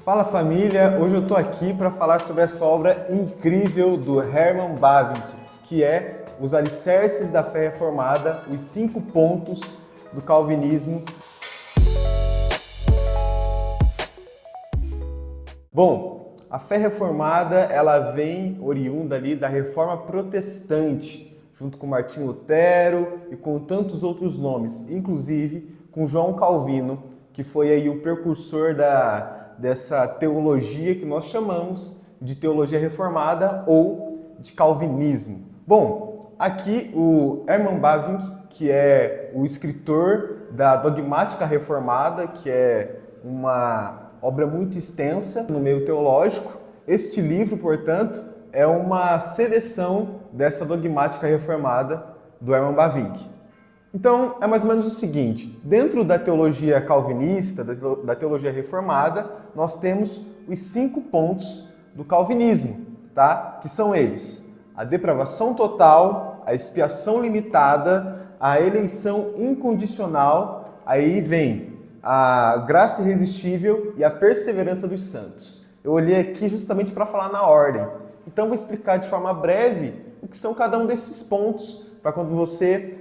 Fala família, hoje eu estou aqui para falar sobre essa obra incrível do Herman Bavinck, que é Os Alicerces da Fé Reformada, os 5 pontos do Calvinismo. Bom, a fé reformada ela vem oriunda ali da Reforma Protestante, junto com Martinho Lutero e com tantos outros nomes, inclusive com João Calvino, que foi aí o precursor dessa teologia que nós chamamos de teologia reformada ou de calvinismo. Bom, aqui o Herman Bavinck, que é o escritor da Dogmática Reformada, que é uma obra muito extensa no meio teológico. Este livro, portanto, é uma seleção dessa Dogmática Reformada do Herman Bavinck. Então, é mais ou menos o seguinte, dentro da teologia calvinista, da teologia reformada, nós temos os 5 pontos do calvinismo, tá? Que são eles: a depravação total, a expiação limitada, a eleição incondicional, aí vem a graça irresistível e a perseverança dos santos. Eu olhei aqui justamente para falar na ordem, então vou explicar de forma breve o que são cada um desses pontos, para quando você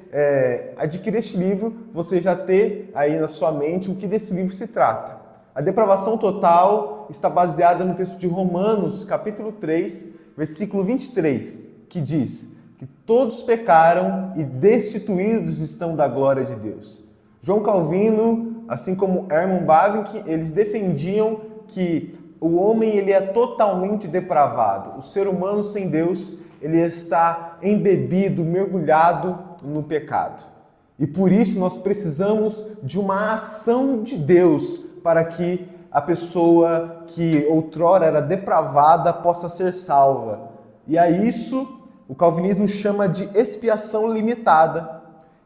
adquirir este livro, você já ter aí na sua mente o que desse livro se trata. A depravação total está baseada no texto de Romanos, capítulo 3, versículo 23, que diz que todos pecaram e destituídos estão da glória de Deus. João Calvino, assim como Herman Bavinck, eles defendiam que o homem ele é totalmente depravado. O ser humano sem Deus ele está embebido, mergulhado no pecado. E por isso nós precisamos de uma ação de Deus para que a pessoa que outrora era depravada possa ser salva. E a isso o calvinismo chama de expiação limitada.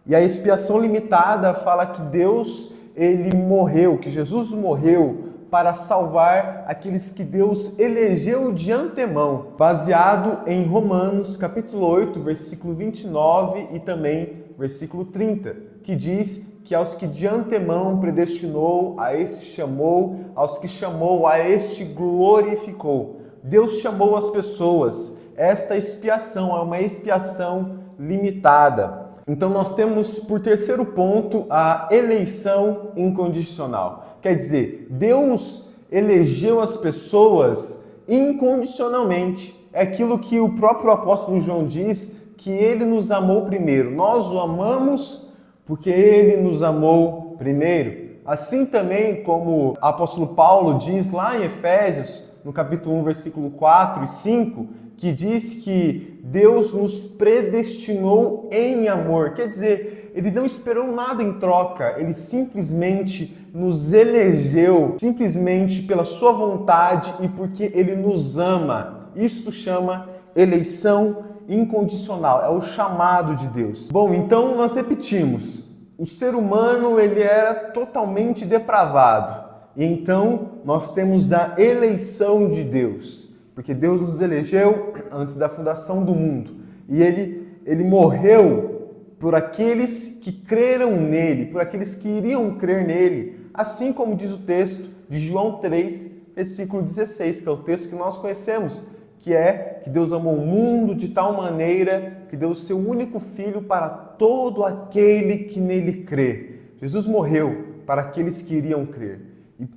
E a expiação limitada fala que Deus ele morreu, que Jesus morreu para salvar aqueles que Deus elegeu de antemão, baseado em Romanos, capítulo 8, versículo 29 e também versículo 30, que diz que aos que de antemão predestinou, a este chamou, aos que chamou, a este glorificou. Deus chamou as pessoas. Esta expiação é uma expiação limitada. Então nós temos por terceiro ponto a eleição incondicional. Quer dizer, Deus elegeu as pessoas incondicionalmente. É aquilo que o próprio apóstolo João diz, que ele nos amou primeiro. Nós o amamos porque ele nos amou primeiro. Assim também como o apóstolo Paulo diz lá em Efésios, no capítulo 1, versículo 4 e 5, que diz que Deus nos predestinou em amor. Quer dizer, ele não esperou nada em troca, ele simplesmente nos elegeu, simplesmente pela sua vontade e porque ele nos ama. Isso chama eleição incondicional, é o chamado de Deus. Bom, então nós repetimos, o ser humano ele era totalmente depravado, e então nós temos a eleição de Deus, porque Deus nos elegeu antes da fundação do mundo, e ele morreu por aqueles que creram nele, por aqueles que iriam crer nele, assim como diz o texto de João 3, versículo 16, que é o texto que nós conhecemos, que é que Deus amou o mundo de tal maneira que deu o seu único Filho para todo aquele que nele crê. Jesus morreu para aqueles que iriam crer.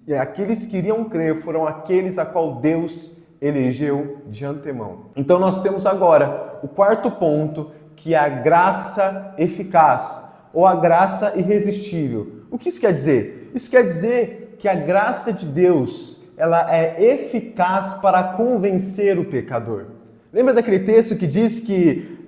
E aqueles que iriam crer foram aqueles a qual Deus elegeu de antemão. Então nós temos agora o quarto ponto, que é a graça eficaz, ou a graça irresistível. O que isso quer dizer? Isso quer dizer que a graça de Deus ela é eficaz para convencer o pecador. Lembra daquele texto que diz que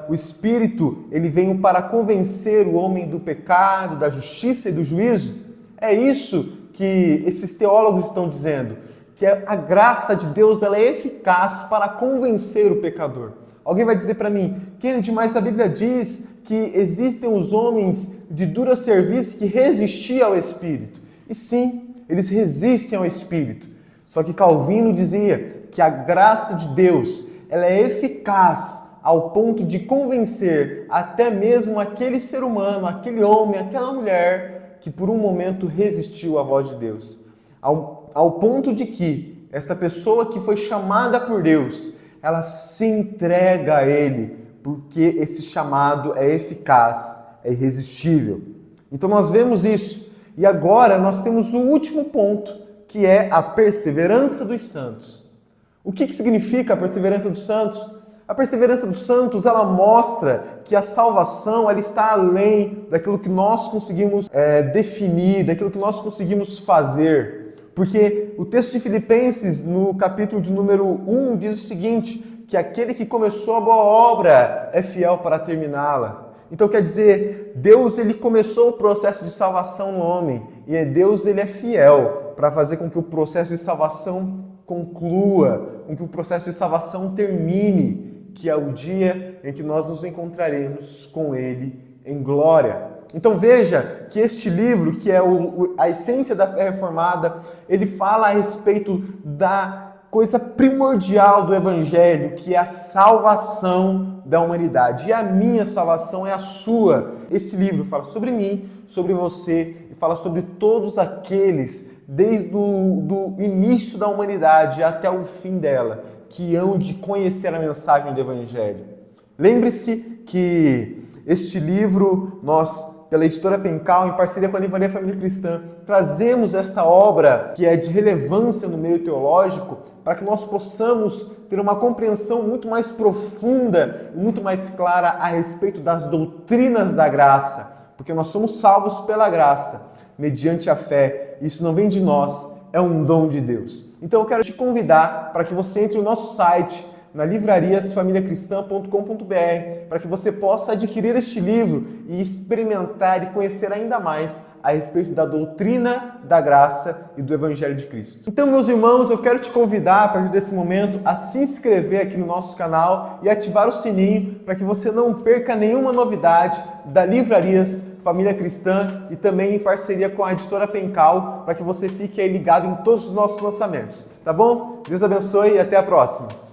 o Espírito ele veio para convencer o homem do pecado, da justiça e do juízo? É isso que esses teólogos estão dizendo, que a graça de Deus ela é eficaz para convencer o pecador. Alguém vai dizer para mim, Kennedy, mas a Bíblia diz que existem os homens de dura serviço que resistiam ao Espírito. E sim, eles resistem ao Espírito. Só que Calvino dizia que a graça de Deus ela é eficaz ao ponto de convencer até mesmo aquele ser humano, aquele homem, aquela mulher que por um momento resistiu à voz de Deus. ao ponto de que essa pessoa que foi chamada por Deus, ela se entrega a Ele, porque esse chamado é eficaz, é irresistível. Então nós vemos isso. E agora nós temos o último ponto, que é a perseverança dos santos. O que significa a perseverança dos santos? A perseverança dos santos, ela mostra que a salvação ela está além daquilo que nós conseguimos definir, daquilo que nós conseguimos fazer. Porque o texto de Filipenses, no capítulo de número 1, diz o seguinte, que aquele que começou a boa obra é fiel para terminá-la. Então quer dizer, Deus ele começou o processo de salvação no homem, e Deus ele é fiel para fazer com que o processo de salvação conclua, com que o processo de salvação termine, que é o dia em que nós nos encontraremos com Ele em glória. Então veja que este livro, que é a essência da fé reformada, ele fala a respeito da coisa primordial do Evangelho, que é a salvação da humanidade. E a minha salvação é a sua. Este livro fala sobre mim, sobre você, e fala sobre todos aqueles, desde o início da humanidade até o fim dela, que hão de conhecer a mensagem do Evangelho. Lembre-se que este livro, nós, pela editora Pencal, em parceria com a Livraria Família Cristã, trazemos esta obra que é de relevância no meio teológico para que nós possamos ter uma compreensão muito mais profunda e muito mais clara a respeito das doutrinas da graça, porque nós somos salvos pela graça, mediante a fé. Isso não vem de nós, é um dom de Deus. Então eu quero te convidar para que você entre no nosso site, na livrariasfamiliacristã.com.br, para que você possa adquirir este livro e experimentar e conhecer ainda mais a respeito da doutrina da graça e do Evangelho de Cristo. Então, meus irmãos, eu quero te convidar, a partir desse momento, a se inscrever aqui no nosso canal e ativar o sininho para que você não perca nenhuma novidade da Livrarias Família Cristã e também em parceria com a editora Pencal, para que você fique aí ligado em todos os nossos lançamentos. Tá bom? Deus abençoe e até a próxima!